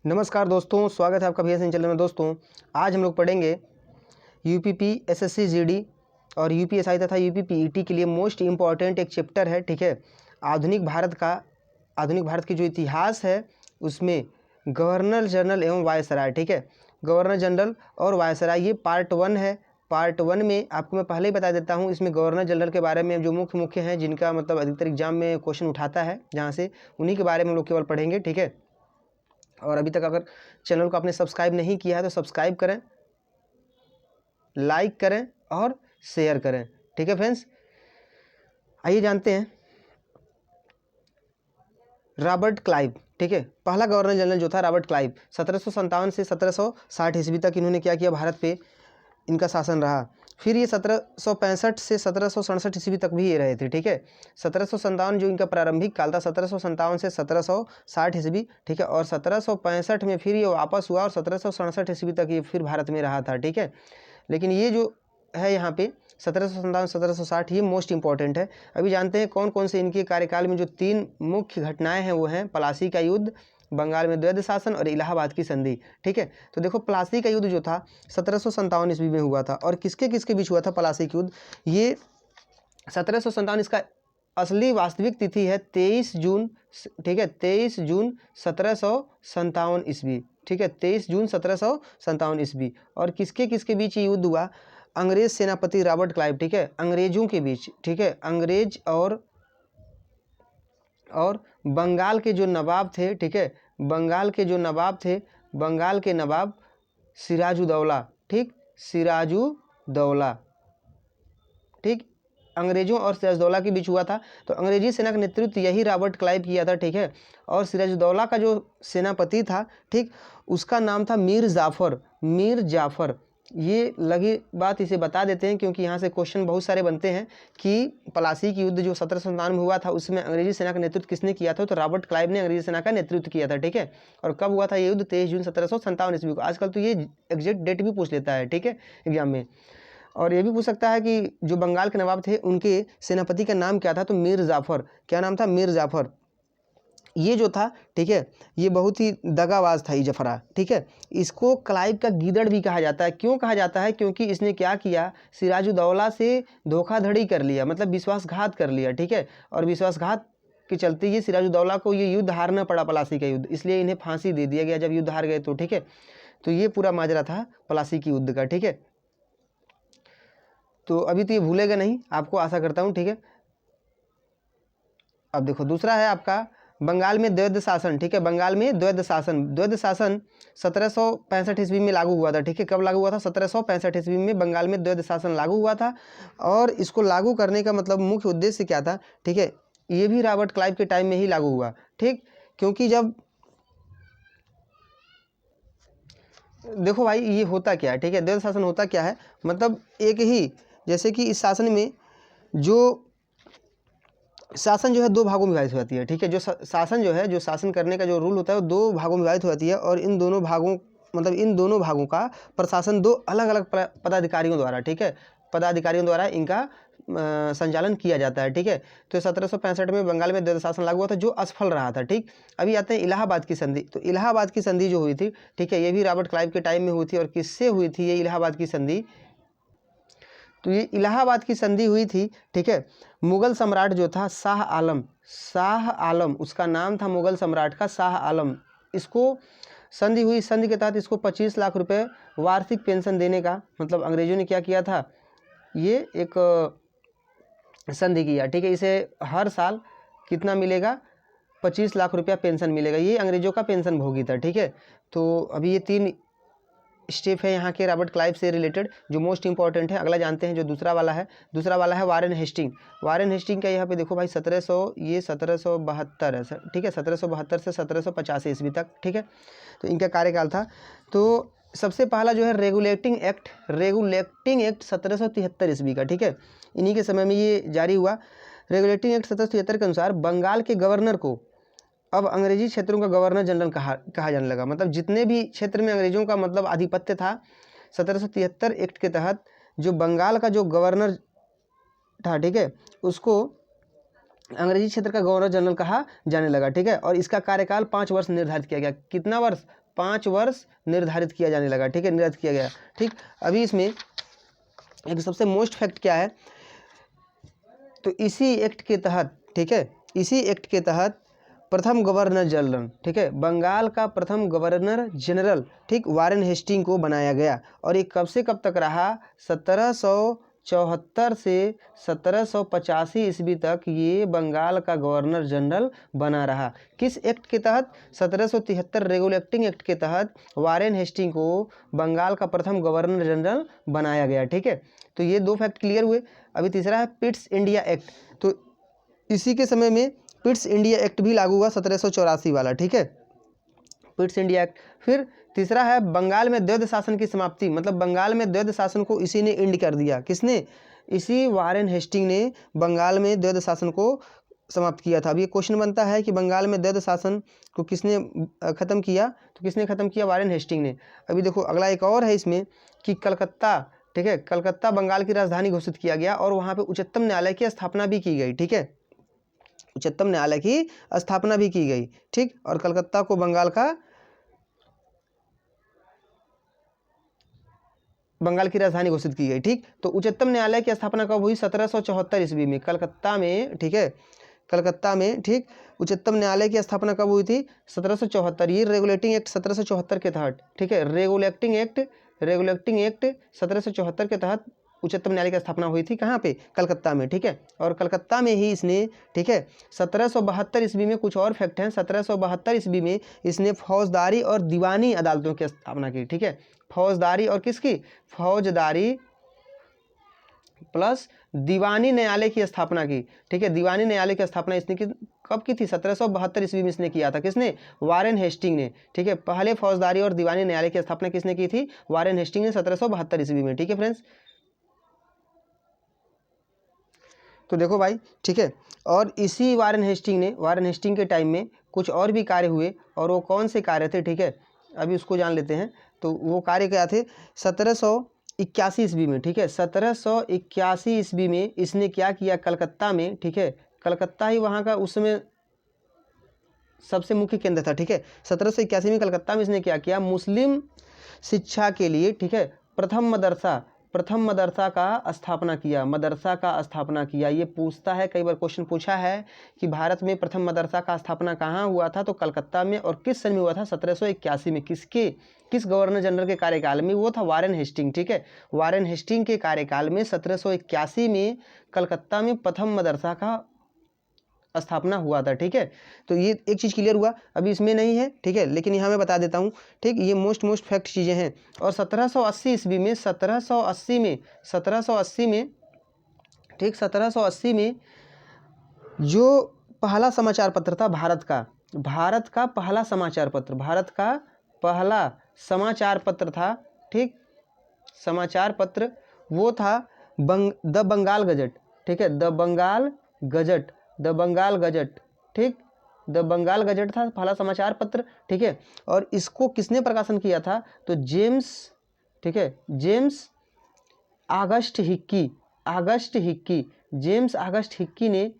नमस्कार दोस्तों, स्वागत है आपका भैया सिंह चैनल में। दोस्तों आज हम लोग पढ़ेंगे यूपीपी, एसएससी जीडी और यूपीएसआई तथा यूपीपीईटी के लिए मोस्ट इम्पॉर्टेंट एक चैप्टर है। ठीक है, आधुनिक भारत की जो इतिहास है उसमें गवर्नर जनरल एवं वायसराय। ठीक है, गवर्नर जनरल और वायसराय ये पार्ट 1 है। पार्ट 1 में आपको मैं पहले ही बता देता हूँ, इसमें गवर्नर जनरल के बारे में जो मुख्य हैं जिनका मतलब अधिकतर एग्जाम में क्वेश्चन उठाता है, जहाँ से उन्हीं के बारे में हम लोग केवल पढ़ेंगे। ठीक है, और अभी तक अगर चैनल को आपने सब्सक्राइब नहीं किया है तो सब्सक्राइब करें, लाइक करें और शेयर करें। ठीक है फ्रेंड्स, आइए जानते हैं रॉबर्ट क्लाइव। ठीक है, पहला गवर्नर जनरल जो था रॉबर्ट क्लाइव, 1757 से 1760 ईस्वी तक इन्होंने क्या किया, भारत पे इनका शासन रहा। फिर ये 1765 से 1767 ईस्वी तक भी ये रहे थे। ठीक है, 1757 जो इनका प्रारंभिक काल था, 1757 से 1760 ईस्वी। ठीक है, और 1765 में फिर ये वापस हुआ और 1767 ईस्वी तक ये फिर भारत में रहा था। ठीक है, लेकिन ये जो है यहाँ पे 1757 1760 ये मोस्ट इंपॉर्टेंट है। अभी जानते हैं कौन कौन से इनके कार्यकाल में जो 3 मुख्य घटनाएं हैं वो हैं प्लासी का युद्ध, बंगाल में द्वैध शासन और इलाहाबाद की संधि। ठीक है, तो देखो प्लासी का युद्ध जो था 1757 ईस्वी में हुआ था। और किसके किसके बीच हुआ था प्लासी का युद्ध, ये 1757, इसका असली वास्तविक तिथि है 23 जून। ठीक है, 23 जून 1757 ईस्वी। ठीक है, 23 जून 1757 ईस्वी। और किसके किसके बीच ये युद्ध हुआ, अंग्रेज सेनापति रॉबर्ट क्लाइव, ठीक है, अंग्रेजों के बीच। ठीक है, अंग्रेज और बंगाल के जो नवाब थे। ठीक है, बंगाल के जो नवाब थे, बंगाल के नवाब सिराजुद्दौला। ठीक, सिराजुद्दौला। ठीक, अंग्रेजों और सिराजुद्दौला के बीच हुआ था। तो अंग्रेजी सेना का नेतृत्व यही रॉबर्ट क्लाइव किया था। ठीक है, और सिराजुद्दौला का जो सेनापति था, ठीक, उसका नाम था मीर जाफ़र। मीर जाफ़र, ये लगी बात इसे बता देते हैं क्योंकि यहाँ से क्वेश्चन बहुत सारे बनते हैं कि प्लासी की युद्ध जो 1757 में हुआ था उसमें अंग्रेजी सेना का नेतृत्व किसने किया था, तो रॉबर्ट क्लाइव ने अंग्रेजी सेना का नेतृत्व किया था। ठीक है, और कब हुआ था ये युद्ध, 23 जून 1757 ईस्वी को। आजकल तो ये एग्जैक्ट डेट भी पूछ लेता है। ठीक है, एग्जाम में। और ये भी पूछ सकता है कि जो बंगाल के नवाब थे उनके सेनापति का नाम क्या था, तो मीर जाफ़र। क्या नाम था, मीर जाफ़र। ये जो था, ठीक है, ये बहुत ही दगाबाज था ये जफरा। ठीक है, इसको क्लाइव का गीदड़ भी कहा जाता है। क्यों कहा जाता है, क्योंकि इसने क्या किया, सिराजुद्दौला से धोखाधड़ी कर लिया, मतलब विश्वासघात कर लिया। ठीक है, और विश्वासघात के चलते ये सिराजुद्दौला को ये युद्ध हारना पड़ा, प्लासी का युद्ध, इसलिए इन्हें फांसी दे दिया गया जब युद्ध हार गए तो। ठीक है, तो ये पूरा माजरा था प्लासी की युद्ध का। ठीक है, तो अभी तो ये भूलेगा नहीं, आपको आशा करता हूँ। ठीक है, अब देखो दूसरा है आपका बंगाल में द्वैध शासन। ठीक है, बंगाल में द्वैध शासन। द्वैध शासन 1765 ईस्वी में लागू हुआ था। ठीक है, कब लागू हुआ था, 1765 ईस्वी में बंगाल में द्वैध शासन लागू हुआ था। और इसको लागू करने का मतलब मुख्य उद्देश्य क्या था, ठीक है, ये भी रॉबर्ट क्लाइव के टाइम में ही लागू हुआ। ठीक, क्योंकि जब देखो भाई ये होता क्या है, ठीक है, द्वैध शासन होता क्या है, मतलब एक ही, जैसे कि इस शासन में जो शासन जो है 2 भागों में विभाजित हो जाती है। ठीक है, जो शासन जो है, जो शासन करने का जो रूल होता है वो 2 भागों में विभाजित हो जाती है। और इन दोनों भागों, मतलब इन दोनों भागों का प्रशासन 2 अलग अलग पदाधिकारियों द्वारा, ठीक है, पदाधिकारियों द्वारा इनका संचालन किया जाता है। ठीक है, तो 1765 में बंगाल में द्वैध शासन लागू हुआ था जो असफल रहा था। ठीक, अभी आते हैं इलाहाबाद की संधि। तो इलाहाबाद की संधि जो हुई थी, ठीक है, ये भी रॉबर्ट क्लाइव के टाइम में हुई थी। और किससे हुई थी ये इलाहाबाद की संधि, तो ये इलाहाबाद की संधि हुई थी। ठीक है, मुगल सम्राट जो था शाह आलम, शाह आलम उसका नाम था, मुगल सम्राट का शाह आलम। इसको संधि हुई, संधि के तहत इसको 25 लाख रुपए वार्षिक पेंशन देने का, मतलब अंग्रेजों ने क्या किया था, ये एक संधि किया। ठीक है, इसे हर साल कितना मिलेगा, 25 लाख रुपया पेंशन मिलेगा। ये अंग्रेजों का पेंशन भोगी था। ठीक है, तो अभी ये 3 स्टेप है यहाँ के रॉबर्ट क्लाइव से रिलेटेड जो मोस्ट इंपॉर्टेंट है। अगला जानते हैं जो दूसरा वाला है। दूसरा वाला है वारेन हेस्टिंग। वारेन हेस्टिंग का यहाँ पे देखो भाई 1772 है सर। ठीक है, 1772 से 1785 ईस्वी तक। ठीक है, तो इनका कार्यकाल था। तो सबसे पहला जो है रेगुलेटिंग एक्ट 1773 ईस्वी का। ठीक है, इन्हीं के समय में ये जारी हुआ। रेगुलेटिंग एक्ट 1773 के अनुसार बंगाल के गवर्नर को अब अंग्रेजी क्षेत्रों का गवर्नर जनरल कहा जाने लगा। मतलब जितने भी क्षेत्र में अंग्रेजों का मतलब आधिपत्य था, 1773 एक्ट के तहत जो बंगाल का जो गवर्नर था, ठीक है, उसको अंग्रेजी क्षेत्र का गवर्नर जनरल कहा जाने लगा, ठीक है। और इसका कार्यकाल 5 वर्ष निर्धारित किया गया। कितना वर्ष? 5 वर्ष निर्धारित किया जाने लगा, ठीक है, निर्धारित किया गया, ठीक। अभी इसमें एक सबसे मोस्ट फैक्ट क्या है, तो इसी एक्ट के तहत, ठीक है, इसी एक्ट के तहत प्रथम गवर्नर जनरल, ठीक है, बंगाल का प्रथम गवर्नर जनरल, ठीक, वारेन हेस्टिंग को बनाया गया। और ये कब से कब तक रहा? 1774 से 1785 ईस्वी तक ये बंगाल का गवर्नर जनरल बना रहा। किस एक्ट के तहत? 1773 रेगुलेटिंग एक्ट के तहत वारेन हेस्टिंग को बंगाल का प्रथम गवर्नर जनरल बनाया गया, ठीक है। तो ये 2 फैक्ट क्लियर हुए। अभी तीसरा है पिट्स इंडिया एक्ट। तो इसी के समय में पिट्स इंडिया एक्ट भी लागू हुआ, 1784 वाला, ठीक है, पिट्स इंडिया एक्ट। फिर तीसरा है बंगाल में द्वैध शासन की समाप्ति, मतलब बंगाल में द्वैध शासन को इसी ने एंड कर दिया। किसने? इसी वारेन हेस्टिंग ने बंगाल में द्वैध शासन को समाप्त किया था। अब ये क्वेश्चन बनता है कि बंगाल में द्वैध शासन को किसने खत्म किया? तो किसने खत्म किया? वारेन हेस्टिंग ने। अभी देखो अगला एक और है इसमें कि कलकत्ता, ठीक है, कलकत्ता बंगाल की राजधानी घोषित किया गया और वहाँ पे उच्चतम न्यायालय की स्थापना भी की गई, ठीक है, उच्चतम न्यायालय की स्थापना भी की गई, ठीक। और कलकत्ता को बंगाल की राजधानी घोषित की गई, ठीक। तो उच्चतम न्यायालय की स्थापना कब हुई? 1774 ईस्वी में कलकत्ता में, ठीक है, कलकत्ता में, ठीक। उच्चतम न्यायालय की स्थापना कब हुई थी? 1774। ये रेगुलेटिंग एक्ट 1774 के तहत, ठीक है, रेगुलेटिंग एक्ट 1774 के तहत उच्चतम न्यायालय की स्थापना हुई थी। कहाँ पे? कलकत्ता में, ठीक है। और कलकत्ता में ही इसने, ठीक है, 1772 ईस्वी में कुछ और फैक्ट हैं, 1772 ईस्वी में इसने फौजदारी और दीवानी अदालतों की स्थापना की, ठीक है, फौजदारी और किसकी? फौजदारी प्लस दीवानी न्यायालय की स्थापना की, ठीक है। दीवानी न्यायालय की स्थापना इसने कब की थी? 1772 ईस्वी में इसने किया था। किसने? वारेन हेस्टिंग ने, ठीक है। पहले फौजदारी और दीवानी न्यायालय की स्थापना किसने की थी? वारेन हेस्टिंग ने 1772 ईस्वी में, ठीक है फ्रेंड्स। तो देखो भाई, ठीक है, और इसी वारेन हेस्टिंग के टाइम में कुछ और भी कार्य हुए, और वो कौन से कार्य थे, ठीक है, अभी उसको जान लेते हैं। तो वो कार्य क्या थे? 1781 ईस्वी में, ठीक है, 1781 ईस्वी में इसने क्या किया? कलकत्ता में, ठीक है, कलकत्ता ही वहाँ का उस समय सबसे मुख्य केंद्र था, ठीक है। 1781 में कलकत्ता में इसने क्या किया? मुस्लिम शिक्षा के लिए, ठीक है, प्रथम मदरसा का स्थापना किया, मदरसा का स्थापना किया। ये पूछता है, कई बार क्वेश्चन पूछा है कि भारत में प्रथम मदरसा का स्थापना कहाँ हुआ था? तो कलकत्ता में। और किस सन में हुआ था? 1781 में। किस गवर्नर जनरल के कार्यकाल में? वो था वारेन हेस्टिंग, ठीक है, वारेन हेस्टिंग के कार्यकाल में 1781 में कलकत्ता में प्रथम मदरसा का स्थापना हुआ था, ठीक है। तो ये एक चीज़ क्लियर हुआ। अभी इसमें नहीं है, ठीक है, लेकिन यहाँ मैं बता देता हूँ, ठीक, ये मोस्ट फैक्ट चीज़ें हैं। और 1780 ईस्वी में 1780 में, ठीक, 1780 में जो पहला समाचार पत्र था भारत का पहला समाचार पत्र था, ठीक, समाचार पत्र वो था द बंगाल गजट, ठीक है, द बंगाल गजट, ठीक, द बंगाल गजट था पहला समाचार पत्र, ठीक है। और इसको किसने प्रकाशन किया था? तो जेम्स, ठीक है, जेम्स ऑगस्ट हिक्की ने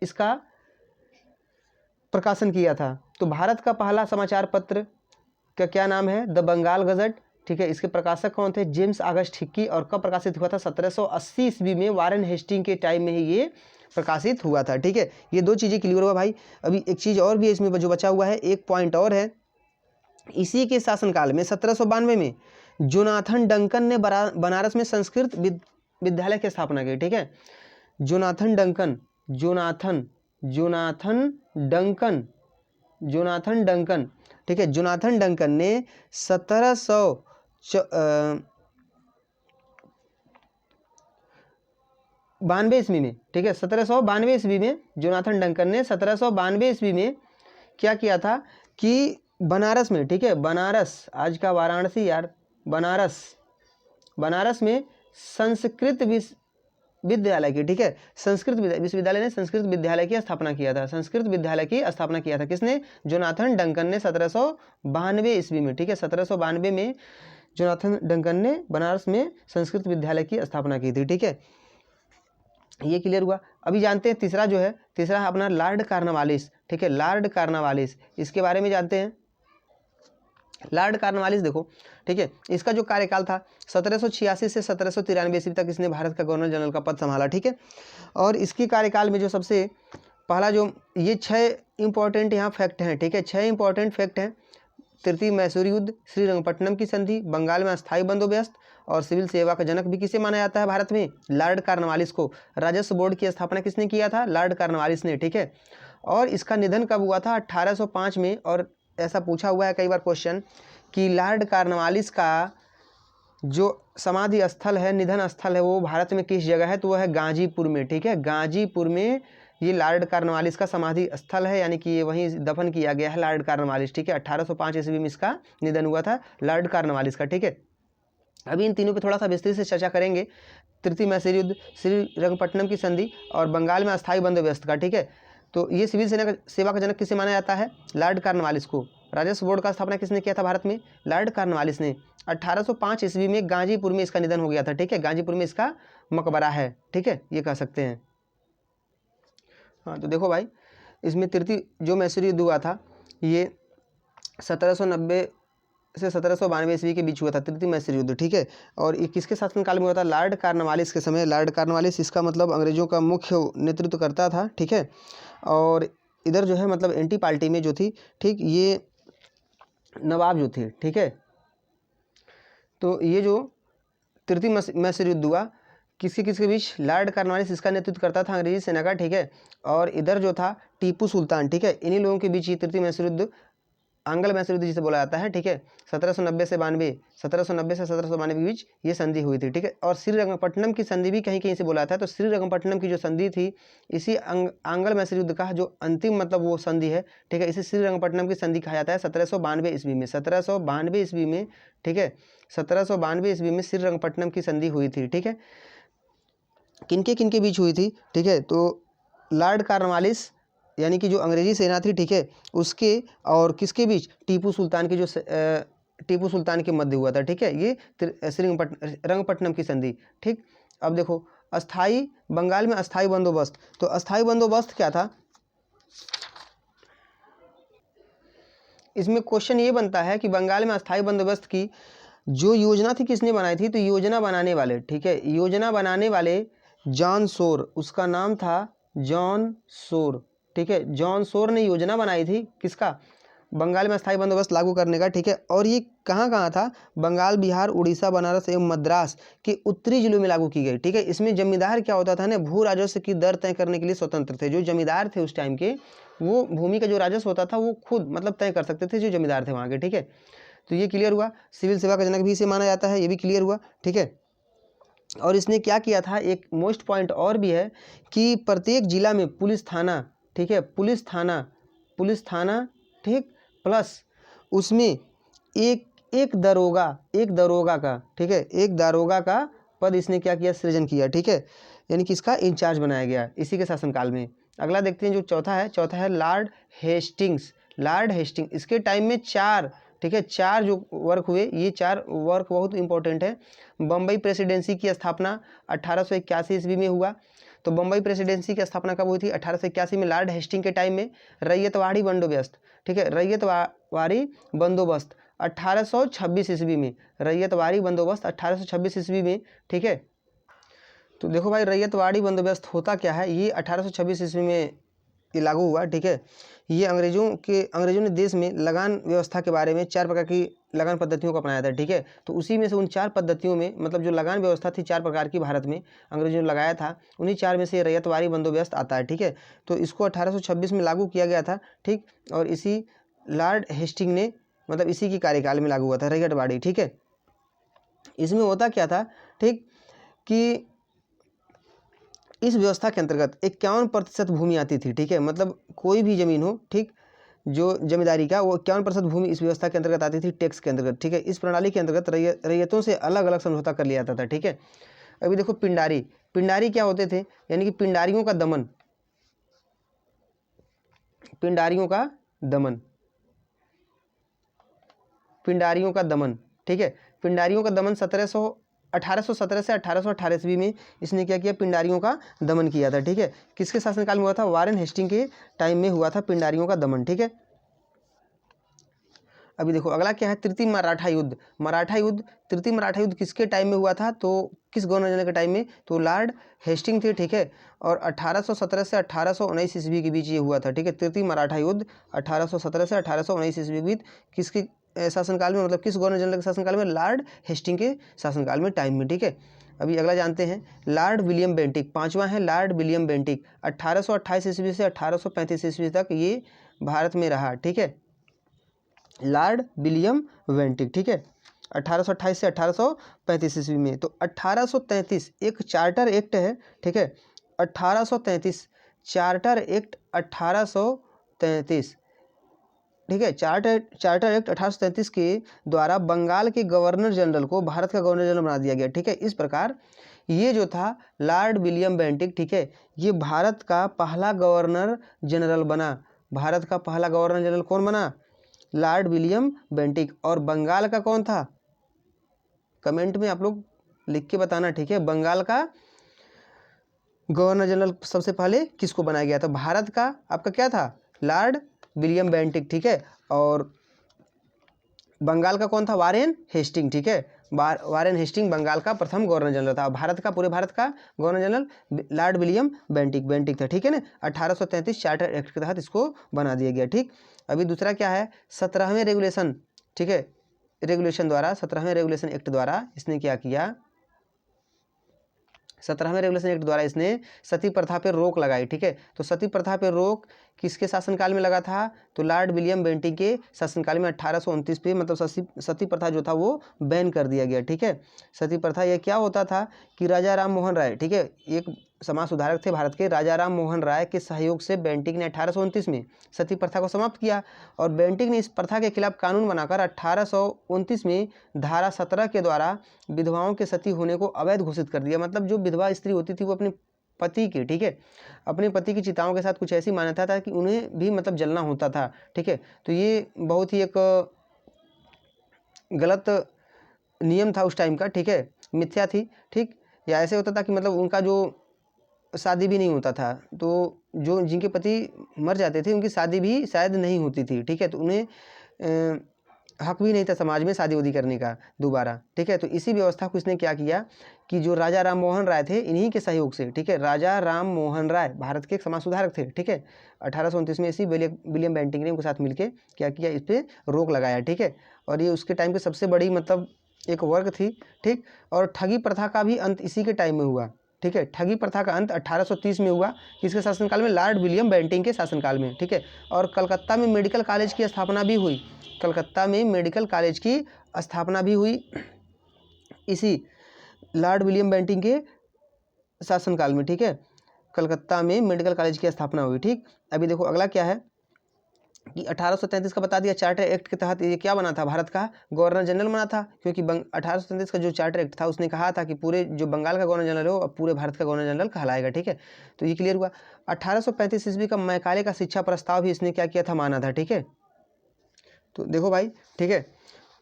इसका प्रकाशन किया था। तो भारत का पहला समाचार पत्र का क्या नाम है? द बंगाल गजट, ठीक है। इसके प्रकाशक कौन थे? James August Hickey. और कब प्रकाशित हुआ था? 1780 ईस्वी में वारेन हेस्टिंग के टाइम में ही ये प्रकाशित हुआ था, ठीक है। ये 2 चीज़ें क्लियर हुआ भाई। अभी एक चीज़ और भी है इसमें जो बचा हुआ है, एक पॉइंट और है। इसी के शासनकाल में 1792 में जोनाथन डंकन ने बनारस में संस्कृत विद्यालय की स्थापना की, ठीक है। जोनाथन डंकन, ठीक है, जोनाथन डंकन ने 1792 ईस्वी में, ठीक है, 1792 ईस्वी में जोनाथन डंकन ने 1792 ईस्वी में क्या किया था कि बनारस में, ठीक है, बनारस, आज का वाराणसी यार, बनारस में संस्कृत विद्यालय की, ठीक है, संस्कृत विश्वविद्यालय ने संस्कृत विद्यालय की स्थापना किया था। संस्कृत विद्यालय की स्थापना किया था किसने? जोनाथन डंकन ने 1792 ईस्वी में, ठीक है, 1792 में जोनाथन डंकन ने बनारस में संस्कृत विद्यालय की स्थापना की थी, ठीक है। ये क्लियर हुआ। अभी जानते हैं तीसरा जो है, तीसरा है अपना लॉर्ड कॉर्नवालिस, ठीक है, लॉर्ड कॉर्नवालिस, इसके बारे में जानते हैं। लॉर्ड कॉर्नवालिस देखो, ठीक है, इसका जो कार्यकाल था 1786 से 1793 ईस्वी तक इसने भारत का गवर्नर जनरल का पद संभाला, ठीक है। और इसकी कार्यकाल में जो सबसे पहला जो ये 6 इंपॉर्टेंट यहाँ फैक्ट हैं, ठीक है, 6 इंपॉर्टेंट फैक्ट हैं। तृतीय मैसूर युद्ध, श्रीरंगपट्टनम की संधि, बंगाल में अस्थायी बंदोबस्त, और सिविल सेवा का जनक भी किसे माना जाता है भारत में, लॉर्ड कॉर्नवालिस को। राजस्व बोर्ड की स्थापना किसने किया था, लॉर्ड कॉर्नवालिस ने, ठीक है। और इसका निधन कब हुआ था, 1805 में। और ऐसा पूछा हुआ है कई बार क्वेश्चन कि लॉर्ड कॉर्नवालिस का जो समाधि स्थल है, निधन स्थल है, वो भारत में किस जगह है, तो वह है गाजीपुर में, ठीक है, गाजीपुर में ये लॉर्ड कॉर्नवालिस का समाधि स्थल है, यानी कि ये वहीं दफन किया गया है लॉर्ड कॉर्नवालिस, ठीक है। 1805 ईस्वी में इसका निधन हुआ था लॉर्ड कॉर्नवालिस का, ठीक है। अभी इन तीनों पे थोड़ा सा विस्तृत से चर्चा करेंगे। तृतीय मैसूर युद्ध, श्रीरंगपट्टनम की संधि, और बंगाल में अस्थायी बंदोबस्त का, ठीक है। तो ये सिविल सेवा का जनक किसे माना जाता है, लॉर्ड कॉर्नवालिस को। राजस्व बोर्ड का स्थापना किसने किया था भारत में, लॉर्ड कॉर्नवालिस ने। 1805 ईस्वी में गाजीपुर में इसका निधन हो गया था, ठीक है, गाजीपुर में इसका मकबरा है, ठीक है, ये कह सकते हैं। हाँ, तो देखो भाई, इसमें तृतीय जो मैसूर युद्ध हुआ था ये 1790 से 1792 ईस्वी के बीच हुआ था, तृतीय मैसूर युद्ध, ठीक है। और ये किसके शासनकाल में हुआ था, लॉर्ड कॉर्नवालिस के समय। लॉर्ड कॉर्नवालिस इसका मतलब अंग्रेजों का मुख्य नेतृत्व करता था, ठीक है। और इधर जो है मतलब एंटी पार्टी में जो थी, ठीक, ये नवाब जो थे, ठीक है। तो ये जो तृतीय मैसूर युद्ध हुआ किसके किसके बीच, लॉर्ड कॉर्नवालिस इसका नेतृत्व करता था अंग्रेजी सेना का, ठीक है। और इधर जो था टीपू सुल्तान, ठीक है, इन्हीं लोगों के बीच ये तृतीय मैसूर युद्ध, आंग्ल मैसूर युद्ध जिसे बोला जाता है, ठीक है। 1790 से 1792 के बीच ये संधि हुई थी, ठीक है। और श्रीरंगपट्टनम की संधि भी कहीं कहीं से बोला था। तो श्रीरंगपट्टनम की जो संधि थी इसी आंग्ल मैसूर युद्ध का जो अंतिम मतलब वो संधि है, ठीक है, इसे श्रीरंगपट्टनम की संधि कहा जाता है 1792 ईस्वी में, 1792 ईस्वी में, ठीक है, 1792 ईस्वी में श्रीरंगपट्टनम की संधि हुई थी, ठीक है। किनके बीच हुई थी, ठीक है, तो लॉर्ड कॉर्नवालिस यानी कि जो अंग्रेजी सेना थी, ठीक है, उसके और किसके बीच, टीपू सुल्तान की जो टीपू सुल्तान के मध्य हुआ था, ठीक है, ये श्रीरंगपट्टनम की संधि, ठीक। अब देखो अस्थाई, बंगाल में अस्थाई बंदोबस्त, तो अस्थाई बंदोबस्त क्या था, इसमें क्वेश्चन ये बनता है कि बंगाल में अस्थाई बंदोबस्त की जो योजना थी किसने बनाई थी, तो योजना बनाने वाले, ठीक है, योजना बनाने वाले जॉन शोर, उसका नाम था जॉन शोर, ठीक है, जॉन शोर ने योजना बनाई थी किसका, बंगाल में अस्थायी बंदोबस्त लागू करने का, ठीक है। और ये कहाँ था, बंगाल, बिहार, उड़ीसा, बनारस एवं मद्रास के उत्तरी जिलों में लागू की गई, ठीक है। इसमें जमींदार क्या होता था ना, भू राजस्व की दर तय करने के लिए स्वतंत्र थे। जो जमींदार थे उस टाइम के, वो भूमि का जो राजस्व होता था वो खुद मतलब तय कर सकते थे, जो जमींदार थे वहाँ के, ठीक है। तो ये क्लियर हुआ। सिविल सेवा का जनक भी इसे माना जाता है, ये भी क्लियर हुआ, ठीक है। और इसने क्या किया था, एक मोस्ट पॉइंट और भी है कि प्रत्येक जिला में पुलिस थाना, ठीक है, पुलिस थाना, ठीक, प्लस उसमें एक दरोगा का, ठीक है, एक दारोगा का पद इसने क्या किया, सृजन किया, ठीक है, यानी कि इसका इंचार्ज बनाया गया इसी के शासनकाल में। अगला देखते हैं जो चौथा है लॉर्ड हेस्टिंग्स। इसके टाइम में 4, ठीक है, 4 जो वर्क हुए, ये 4 वर्क बहुत इंपॉर्टेंट है। बम्बई प्रेसिडेंसी की स्थापना 1881 ईस्वी में हुआ। तो बम्बई प्रेसिडेंसी की स्थापना कब हुई थी, 1881 में, लॉर्ड हेस्टिंग के टाइम में। रैयतवाड़ी बंदोबस्त, ठीक है, रैयतवाड़ी बंदोबस्त 1826 ईस्वी में, रैयतवाड़ी बंदोबस्त 1826 ईस्वी में, ठीक है। तो देखो भाई, रैयतवाड़ी बंदोबस्त होता क्या है, ये 1826 ईस्वी में ये लागू हुआ, ठीक है। ये अंग्रेजों ने देश में लगान व्यवस्था के बारे में 4 प्रकार की लगान पद्धतियों को अपनाया था, ठीक है। तो उसी में से उन 4 पद्धतियों में मतलब जो लगान व्यवस्था थी 4 प्रकार की भारत में अंग्रेजों ने लगाया था, उन्हीं 4 में से रैयतवाड़ी बंदोबस्त आता है, ठीक है। तो इसको 1826 में लागू किया गया था, ठीक। और इसी लॉर्ड हेस्टिंग ने मतलब इसी की कार्यकाल में लागू हुआ था रैयतवाड़ी, ठीक है। इसमें होता क्या था, ठीक, कि इस व्यवस्था के अंतर्गत 51% भूमि आती थी, ठीक है, मतलब कोई भी जमीन हो, ठीक, जो जमींदारी का, वो 51% भूमि इस व्यवस्था के अंतर्गत आती थी, टैक्स के अंतर्गत, ठीक है। इस प्रणाली के अंतर्गत रैयतों से अलग अलग समझौता कर लिया जाता था, ठीक है। अभी देखो पिंडारी क्या होते थे, यानी कि पिंडारियों का दमन, ठीक है। पिंडारियों का दमन 1700 1817 से 1818 ईस्वी में इसने क्या किया, पिंडारियों का दमन किया था। ठीक है, किसके शासनकाल में हुआ था, वारेन हेस्टिंग के टाइम में हुआ था पिंडारियों का दमन। ठीक है, अभी देखो अगला क्या है, तृतीय मराठा युद्ध। मराठा युद्ध, तृतीय मराठा युद्ध किसके टाइम में हुआ था, तो किस गवर्नर जनरल के टाइम में, तो लॉर्ड हेस्टिंग थे। ठीक है, और 1817 से 1819 ईस्वी के बीच ये हुआ था। ठीक है, तृतीय मराठा युद्ध 1817 से 1819 ईस्वी के बीच किसके शासनकाल में, मतलब किस गवर्नर जनरल के शासनकाल में, लॉर्ड हेस्टिंग के शासनकाल में, टाइम में। ठीक है, अभी अगला जानते हैं, लॉर्ड विलियम बेंटिक, पांचवा है लॉर्ड विलियम बेंटिक। 1828 ईस्वी से 1835 ईस्वी तक ये भारत में रहा। ठीक है, लॉर्ड विलियम बेंटिक। ठीक है, 1828 से 1835 ईस्वी में। तो 1833 एक चार्टर एक्ट है। ठीक है, 1833 चार्टर एक्ट 1833। ठीक है, चार्टर एक्ट 1833 के द्वारा बंगाल के गवर्नर जनरल को भारत का गवर्नर जनरल बना दिया गया। ठीक है, इस प्रकार ये जो था लॉर्ड विलियम बेंटिक, ठीक है, ये भारत का पहला गवर्नर जनरल बना। भारत का पहला गवर्नर जनरल कौन बना, लॉर्ड विलियम बेंटिक। और बंगाल का कौन था, कमेंट में आप लोग लिख के बताना। ठीक है, बंगाल का गवर्नर जनरल सबसे पहले किसको बनाया गया था, भारत का आपका क्या था, लॉर्ड विलियम बेंटिक। ठीक है, और बंगाल का कौन था, वारेन हेस्टिंग। ठीक है, वारेन हेस्टिंग बंगाल का प्रथम गवर्नर जनरल था। भारत का, पूरे भारत का governor general Lord William Bentinck था। ठीक है ना, 1833 चार्टर एक्ट के तहत इसको बना दिया गया। ठीक, अभी दूसरा क्या है, 17वें रेगुलेशन। ठीक है, रेगुलेशन द्वारा, 17वें रेगुलेशन एक्ट द्वारा इसने क्या किया, 17वें रेगुलेशन एक्ट द्वारा इसने सती प्रथा पर रोक लगाई। ठीक है, तो सती प्रथा पर रोक किसके शासनकाल में लगा था, तो लॉर्ड विलियम बेंटिक के शासनकाल में 1829 पे, मतलब सती प्रथा जो था वो बैन कर दिया गया। ठीक है, सती प्रथा ये क्या होता था कि राजा राम मोहन राय, ठीक है, एक समाज सुधारक थे भारत के, राजा राम मोहन राय के सहयोग से बेंटिक ने 1829 में सती प्रथा को समाप्त किया। और बेंटिक ने इस प्रथा के खिलाफ कानून बनाकर 1829 में धारा 17 के द्वारा विधवाओं के सती होने को अवैध घोषित कर दिया। मतलब जो विधवा स्त्री होती थी वो अपने पति के, ठीक है, अपने पति की चिताओं के साथ कुछ ऐसी मान्यता था कि उन्हें भी मतलब जलना होता था। ठीक है, तो ये बहुत ही एक गलत नियम था उस टाइम का। ठीक है, मिथ्या थी। ठीक, या ऐसे होता था कि मतलब उनका जो शादी भी नहीं होता था, तो जो जिनके पति मर जाते थे उनकी शादी भी शायद नहीं होती थी। ठीक है, तो उन्हें हक भी नहीं था समाज में शादी वादी करने का दोबारा। ठीक है, तो इसी व्यवस्था को इसने क्या किया कि जो राजा राम मोहन राय थे, इन्हीं के सहयोग से, ठीक है, राजा राम मोहन राय भारत के एक समाज सुधारक थे। ठीक है, 1829 में इसी विलियम बेंटिक ने उनके साथ मिलकर क्या किया, इस पर रोक लगाया। ठीक है, और ये उसके टाइम की सबसे बड़ी मतलब एक वर्क थी। ठीक, और ठगी प्रथा का भी अंत इसी के टाइम में हुआ। ठीक है, ठगी प्रथा का अंत 1830 में हुआ, किसके शासनकाल में, लॉर्ड विलियम बेंटिक के शासनकाल में। ठीक है, और कलकत्ता में मेडिकल कॉलेज की स्थापना भी हुई। कलकत्ता में मेडिकल कॉलेज की स्थापना भी हुई इसी लॉर्ड विलियम बेंटिक के शासनकाल में। ठीक है, कलकत्ता में मेडिकल कॉलेज की स्थापना हुई। ठीक, अभी देखो अगला क्या है कि 1833 का बता दिया, चार्टर एक्ट के तहत ये क्या बना था, भारत का गवर्नर जनरल बना था। क्योंकि 1833 का जो चार्टर एक्ट था उसने कहा था कि पूरे जो बंगाल का गवर्नर जनरल हो अब पूरे भारत का गवर्नर जनरल कहलाएगा। ठीक है, तो ये क्लियर हुआ। 1835 ईस्वी का मैकाले का शिक्षा प्रस्ताव भी इसने क्या किया था, माना था। ठीक है, तो देखो भाई, ठीक है,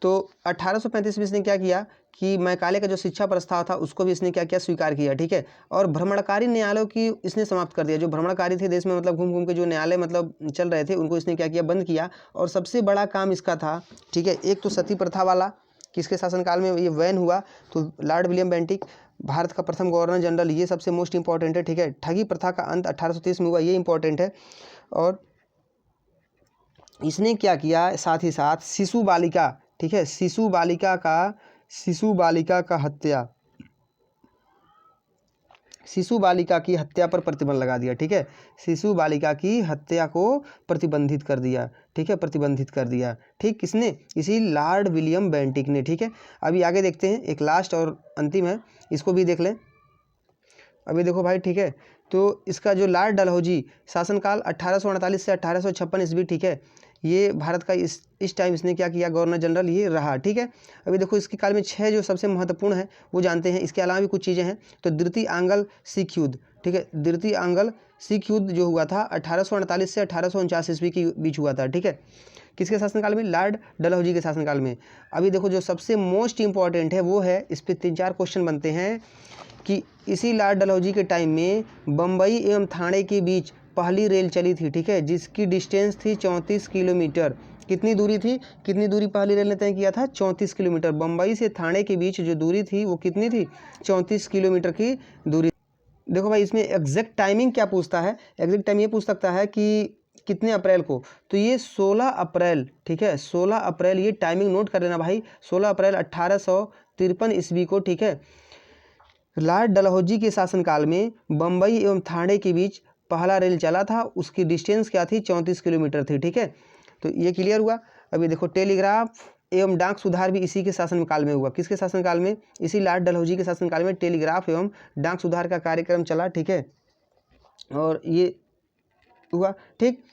तो 1835 में इसने क्या किया कि मैकाले का जो शिक्षा प्रस्ताव था उसको भी इसने क्या किया, स्वीकार किया। ठीक है, और भ्रमणकारी न्यायालयों की इसने समाप्त कर दिया। जो भ्रमणकारी थे देश में, मतलब घूम घूम के जो न्यायालय मतलब चल रहे थे, उनको इसने क्या किया, बंद किया। और सबसे बड़ा काम इसका था, ठीक है, एक तो सती प्रथा वाला किसके शासनकाल में ये बैन हुआ, तो लॉर्ड विलियम बेंटिक भारत का प्रथम गवर्नर जनरल, ये सबसे मोस्ट इंपॉर्टेंट है। ठीक है, ठगी प्रथा का अंत 1830 में हुआ, ये इंपॉर्टेंट है। और इसने क्या किया, साथ ही साथ शिशु बालिका, ठीक है, शिशु बालिका का हत्या, शिशु बालिका की हत्या पर प्रतिबंध लगा दिया। ठीक है, शिशु बालिका की हत्या को प्रतिबंधित कर दिया। ठीक है, प्रतिबंधित कर दिया। ठीक, किसने, इसी लॉर्ड विलियम बेंटिक ने। ठीक है, अभी आगे देखते हैं, एक लास्ट और अंतिम है, इसको भी देख लें। अभी देखो भाई, ठीक है, तो इसका जो लॉर्ड डलहौजी शासनकाल 1848 से 1856 ईस्वी, ठीक है, ये भारत का इस टाइम इसने क्या किया, गवर्नर जनरल ये रहा। ठीक है, अभी देखो इसके काल में 6 जो सबसे महत्वपूर्ण है वो जानते हैं। इसके अलावा भी कुछ चीज़ें हैं। तो द्वितीय आंग्ल सिख युद्ध, ठीक है, द्वितीय आंग्ल सिख युद्ध जो हुआ था 1848 से 1849 ईस्वी के बीच हुआ था। ठीक है, किसके शासनकाल में? लॉर्ड डलहौजी के शासनकाल में। अभी देखो जो सबसे मोस्ट इंपॉर्टेंट है वो है, इस पर 3-4 क्वेश्चन बनते हैं कि इसी लॉर्ड डलहौजी के टाइम में बम्बई एवं ठाणे के बीच पहली रेल चली थी, ठीक है, जिसकी डिस्टेंस थी 34 किलोमीटर। कितनी दूरी थी? कितनी दूरी पहली रेल ने तय किया था? 34 किलोमीटर। बम्बई से ठाणे के बीच जो दूरी थी वो कितनी थी? 34 किलोमीटर की दूरी। देखो भाई इसमें एग्जैक्ट टाइमिंग क्या पूछता है? एग्जैक्ट टाइम ये पूछ सकता है कि कितने अप्रैल को, तो ये 16 अप्रैल, ठीक है, 16 अप्रैल, ये टाइमिंग नोट कर लेना भाई, 16 अप्रैल 1853 ईस्वी को, ठीक है, लॉर्ड डलहौजी के शासनकाल में बम्बई एवं ठाणे के बीच पहला रेल चला था। उसकी डिस्टेंस क्या थी? 34 किलोमीटर थी, ठीक है। तो ये क्लियर हुआ। अभी देखो टेलीग्राफ एवं डाक सुधार भी इसी के शासनकाल में हुआ। किसके शासनकाल में? इसी लॉर्ड डलहौजी के शासनकाल में टेलीग्राफ एवं डाक सुधार का कार्यक्रम चला, ठीक है, और ये हुआ, ठीक।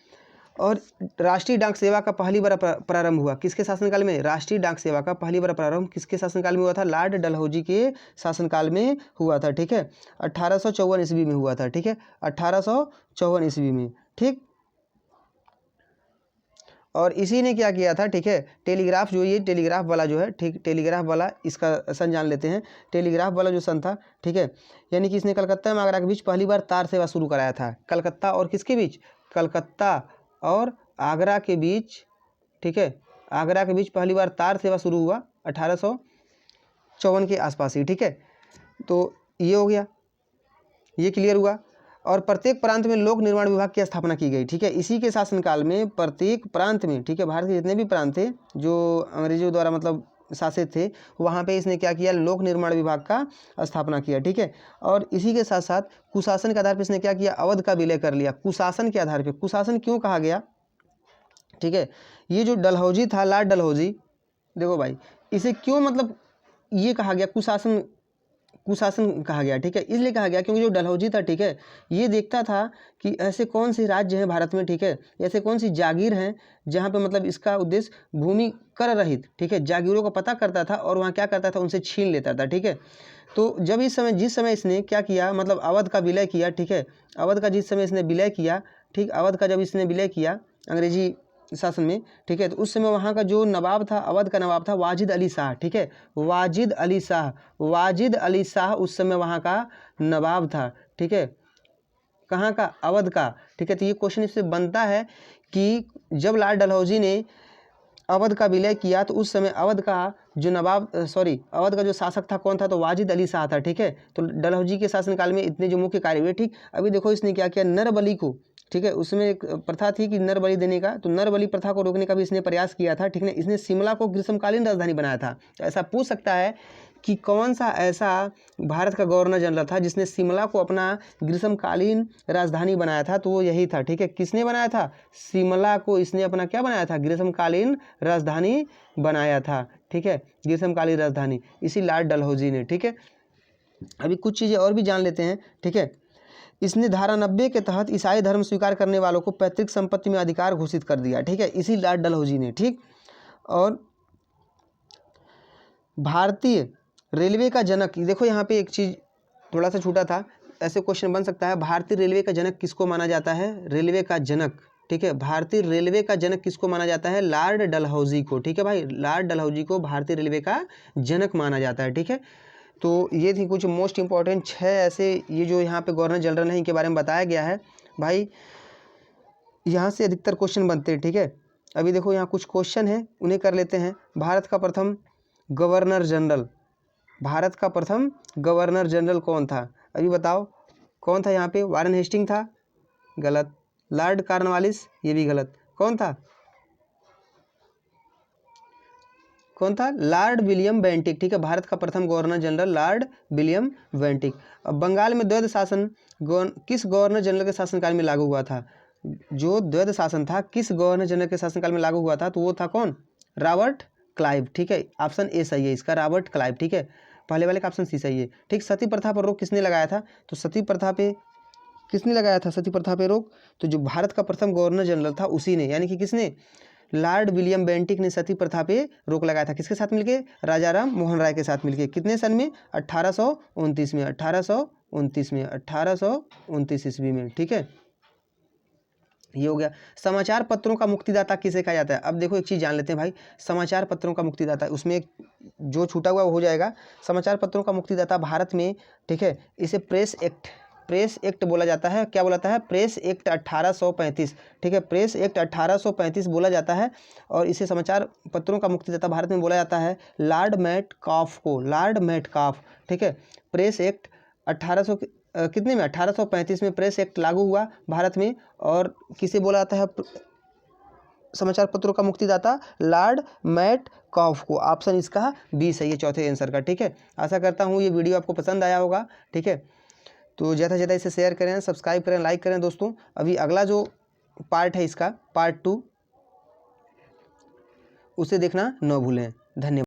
और राष्ट्रीय डाक सेवा का पहली बार प्रारंभ हुआ किसके शासनकाल में? राष्ट्रीय डाक सेवा का पहली बार प्रारंभ किसके शासनकाल में हुआ था? लॉर्ड डलहौजी के शासनकाल में हुआ था, ठीक है, 1854 ईस्वी में हुआ था, ठीक है, 1854 ईस्वी में, ठीक। और इसी ने क्या किया था, ठीक है, टेलीग्राफ जो ये टेलीग्राफ वाला जो है, ठीक, टेलीग्राफ वाला, इसका सन जान लेते हैं। टेलीग्राफ वाला जो सन था, ठीक है, यानी कि इसने कलकत्ता में आगरा के बीच पहली बार तार सेवा शुरू कराया था। कलकत्ता और किसके बीच? कलकत्ता और आगरा के बीच, ठीक है, आगरा के बीच पहली बार तार सेवा शुरू हुआ 1854 के आसपास ही, ठीक है। तो ये हो गया, ये क्लियर हुआ। और प्रत्येक प्रांत में लोक निर्माण विभाग की स्थापना की गई, ठीक है, इसी के शासनकाल में प्रत्येक प्रांत में, ठीक है, भारत के जितने भी प्रांत थे जो अंग्रेजों द्वारा मतलब शासित थे, वहाँ पे इसने क्या किया? लोक निर्माण विभाग का स्थापना किया, ठीक है। और इसी के साथ साथ कुशासन के आधार पर इसने क्या किया? अवध का विलय कर लिया। कुशासन के आधार पर, कुशासन क्यों कहा गया, ठीक है, ये जो डलहौजी था, लॉर्ड डलहौजी, देखो भाई इसे क्यों मतलब ये कहा गया कुशासन, कुशासन कहा गया, ठीक है, इसलिए कहा गया क्योंकि जो डलहौजी था, ठीक है, ये देखता था कि ऐसे कौन से राज्य हैं भारत में, ठीक है, ऐसे कौन सी जागीर हैं जहाँ पे मतलब इसका उद्देश्य भूमि कर रहित, ठीक है, जागीरों का पता करता था और वहाँ क्या करता था? उनसे छीन लेता था, ठीक है। तो जब इस समय जिस समय इसने क्या किया मतलब अवध का विलय किया, ठीक है, अवध का जिस समय इसने विलय किया, ठीक, अवध का जब इसने विलय किया अंग्रेजी शासन में, ठीक है, तो उस समय वहाँ का जो नवाब था, अवध का नवाब था वाजिद अली शाह, ठीक है, वाजिद अली शाह, वाजिद अली शाह उस समय वहाँ का नवाब था, ठीक है, कहाँ का? अवध का, ठीक है। तो ये क्वेश्चन इससे बनता है कि जब लॉर्ड डलहौजी ने अवध का विलय किया तो उस समय अवध का जो नवाब अवध का जो शासक था कौन था? तो वाजिद अली शाह था, ठीक है। तो डलहौजी के शासनकाल में इतने जो मुख्य कार्य हुए, ठीक। अभी देखो इसने क्या किया? नर बलि को, ठीक है, उसमें एक प्रथा थी कि नर बलि देने का, तो नर बलि प्रथा को रोकने का भी इसने प्रयास किया था, ठीक है। इसने शिमला को ग्रीष्मकालीन राजधानी बनाया था। तो ऐसा पूछ सकता है कि कौन सा ऐसा भारत का गवर्नर जनरल था जिसने शिमला को अपना ग्रीष्मकालीन राजधानी बनाया था? तो वो यही था, ठीक है। किसने बनाया था? शिमला को इसने अपना क्या बनाया था? ग्रीष्मकालीन राजधानी बनाया था, ठीक है, ग्रीष्मकालीन राजधानी, इसी लॉर्ड डलहौजी ने, ठीक है। अभी कुछ चीज़ें और भी जान लेते हैं, ठीक है। इसने धारा 90 के तहत ईसाई धर्म स्वीकार करने वालों को पैतृक संपत्ति में अधिकार घोषित कर दिया, ठीक है, इसी लॉर्ड डलहौजी ने, ठीक। और भारतीय रेलवे का जनक, देखो यहाँ पे एक चीज़ थोड़ा सा छूटा था, ऐसे क्वेश्चन बन सकता है, भारतीय रेलवे का जनक किसको माना जाता है? रेलवे का जनक, ठीक है, भारतीय रेलवे का जनक किसको माना जाता है? लॉर्ड डलहौजी को, ठीक है भाई, लॉर्ड डलहौजी को भारतीय रेलवे का जनक माना जाता है, ठीक है। तो ये थी कुछ मोस्ट इंपॉर्टेंट 6 ऐसे ये जो यहाँ पे गवर्नर जनरल है इनके बारे में बताया गया है भाई, यहाँ से अधिकतर क्वेश्चन बनते हैं, ठीक है। अभी देखो यहाँ कुछ क्वेश्चन है उन्हें कर लेते हैं। भारत का प्रथम गवर्नर जनरल, भारत का प्रथम गवर्नर जनरल कौन था? अभी बताओ कौन था यहाँ पे? वारेन हेस्टिंग था, गलत। लॉर्ड कॉर्नवालिस, ये भी गलत। कौन था? कौन था? लॉर्ड विलियम बेंटिक, ठीक है, भारत का प्रथम governor general Lord William Bentinck. अब बंगाल में द्वैध शासन किस गवर्नर जनरल के शासनकाल में लागू हुआ था? जो द्वैध शासन था किस गवर्नर जनरल के शासनकाल में लागू हुआ था? तो वो था कौन? रॉबर्ट क्लाइव, ठीक है, ऑप्शन ए सही है इसका, रॉबर्ट क्लाइव, ठीक है, पहले वाले का ऑप्शन सी सही है, ठीक। सती प्रथा पर रोक किसने लगाया था? तो सती प्रथा पे किसने लगाया था? सती प्रथा पे रोक तो जो भारत का प्रथम गवर्नर जनरल था उसी ने, यानी कि किसने? लॉर्ड विलियम बेंटिक ने सती प्रथा पे रोक लगाया था। किसके साथ मिलके? राजा राम मोहन राय के साथ मिलके। कितने सन में? 1829 में, 1829 में, 1829 ईस्वी में, ठीक है। ये हो गया। समाचार पत्रों का मुक्तिदाता किसे कहा जाता है? अब देखो एक चीज़ जान लेते हैं भाई, समाचार पत्रों का मुक्तिदाता, उसमें एक जो छूटा हुआ वो हो जाएगा। समाचार पत्रों का मुक्तिदाता भारत में, ठीक है, इसे प्रेस एक्ट बोला जाता है। क्या बोला जाता है? प्रेस एक्ट 1835, ठीक है, प्रेस एक्ट 1835 बोला जाता है। और इसे समाचार पत्रों का मुक्तिदाता भारत में बोला जाता है लॉर्ड मेटकाफ को, लॉर्ड मेटकाफ, ठीक है। प्रेस एक्ट 1800 कितने में 1835 में प्रेस एक्ट लागू हुआ भारत में। और किसे बोला जाता है समाचार पत्रों का मुक्तिदाता? लॉर्ड मेटकाफ को। ऑप्शन इसका बी सही है, चौथे आंसर का, ठीक है। आशा करता हूँ ये वीडियो आपको पसंद आया होगा, ठीक है। तो ज़्यादा से ज़्यादा इसे शेयर करें, सब्सक्राइब करें, लाइक करें दोस्तों। अभी अगला जो पार्ट है इसका, पार्ट 2, उसे देखना न भूलें। धन्यवाद।